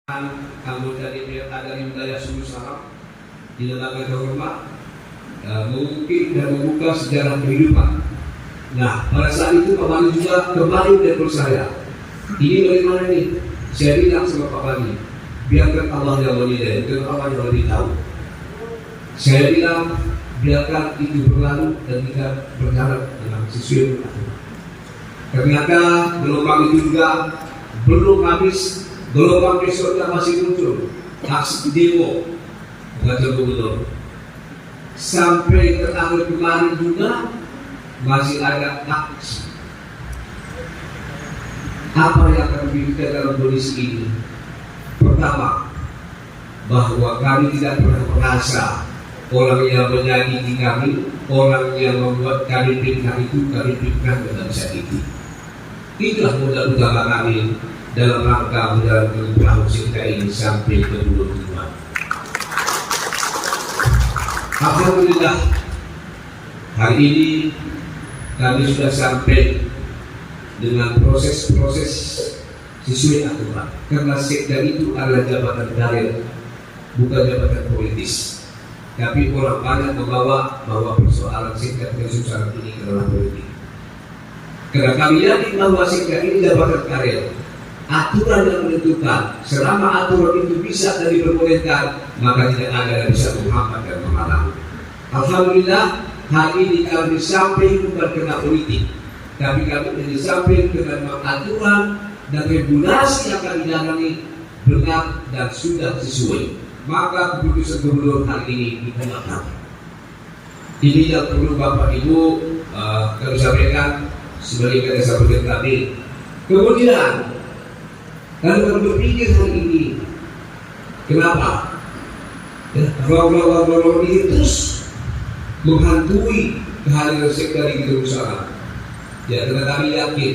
Anggota DPR dari wilayah Sulu Salam di lembaga terhormat mengukir dan membuka sejarah kehidupan. Nah, pada saat itu Pak Bani juga kembali menelpon saya. Ini bagaimana nih? Saya bilang sama Pak Bani, biarkan Allah yang menilai, biarkan Allah yang lebih tahu. Saya bilang, biarkan itu berlalu dan kita berjalan dengan sesuai aturan. Ternyata gelombang itu juga belum habis. Gelombang besoknya masih muncul aksi demo kantor gubernur. Sampai terakhir kemarin juga masih ada aksi. Apa yang akan diberikan dalam kondisi ini? Pertama, bahwa kami tidak pernah merasa orang yang menyakiti kami, orang yang membuat kami fitnah itu, kami fitnah dalam sakiti. Itulah modal utama kami dalam rangka menjalankan perahu kita ini sampai ke bulan tujuan. Alhamdulillah, hari ini kami sudah sampai dengan proses-proses sesuai aturan. Karena sekda itu adalah jabatan karir, bukan jabatan politis. Tapi orang banyak membawa bahwa persoalan sekda kesusahan ini adalah politik. Karena kami yakin bahwa sekda ini jabatan karir. Aturan yang menentukan, selama aturan itu bisa dan diperbolehkan, maka tidak ada yang bisa menghambat dan menghalang. Alhamdulillah, hari ini kami sampai bukan kena politik, tapi kami sampai kena aturan dan regulasi yang kami jalani benar dan sudah sesuai. Maka keputusan gubernur hari ini digunakan. Ini yang perlu Bapak Ibu kami sampaikan sebagai kata sahabat tadi. Kemudian kalau berpikir hari ini, kenapa? Orang-orang ini terus menghantui kehadiran sekda di Yerusalem. Ya, karena kami yakin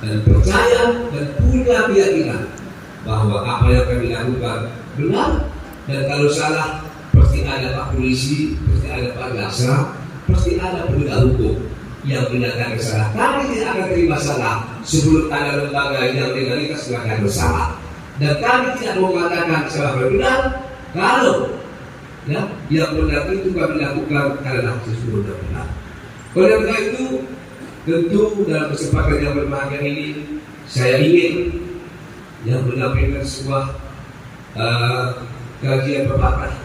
dan percaya dan punya keyakinan bahwa apa yang kami lakukan benar, dan kalau salah pasti ada Pak Polisi, pasti ada Pak Jaksa, pasti ada penegak hukum yang menyatakan kesalahan. Kami tidak akan terima salah sebelum ada lembaga yang legalitas mengatakan bersalah. Dan kami tidak mau mengatakan salah benar kalau ya, yang benar itu kami lakukan adalah sesuatu yang benar. Oleh karena itu, tentu dalam kesempatan yang berbahagia ini saya ingin yang menyampaikan sebuah kajian pepatah.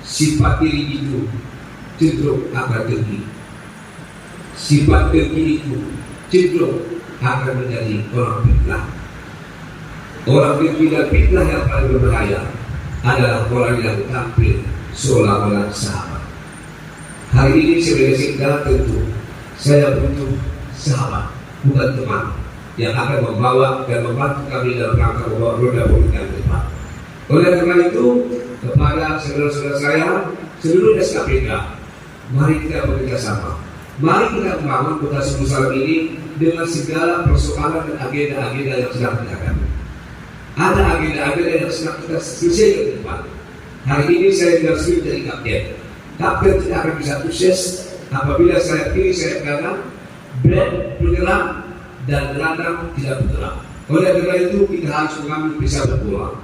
Sifat diri itu cenderung akan tinggi. Sifat diri itu cenderung akan menjadi orang fitnah. Orang dan fitnah yang paling berbahaya adalah orang yang tampil seolah-olah sahabat. Hari ini sebagai sekda tentu saya butuh sahabat, bukan teman yang akan membawa dan membantu kami dalam rangka membawa roda politik yang depan. Oleh karena itu, kepada saudara-saudara saya seluruh SKPK, mari kita bekerja sama. Mari kita membangun kota Sulu Salam ini dengan segala persoalan dan agenda-agenda yang sedang kita hadapi. Ada agenda-agenda yang sedang kita selesaikan ke depan. Hari ini saya tidak sulit jadi kapten. Kapten tidak akan bisa sukses apabila saya pilih saya kanan, back bergerak dan gelandang tidak bergerak. Oleh karena itu kita harus mengambil bisa berpulang.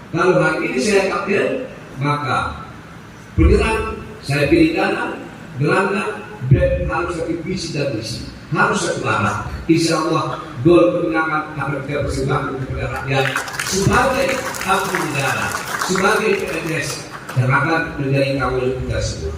Kalau hari ini saya kapten, maka bergerak saya pilih kanan, gelandang, back harus satu visi dan misi, harus satu arah. Insya Allah gol kemenangan akan kita persembahkan kepada rakyat sebagai abdi negara, sebagai PNS, dan akan menjadi tanggung jawab kita semua.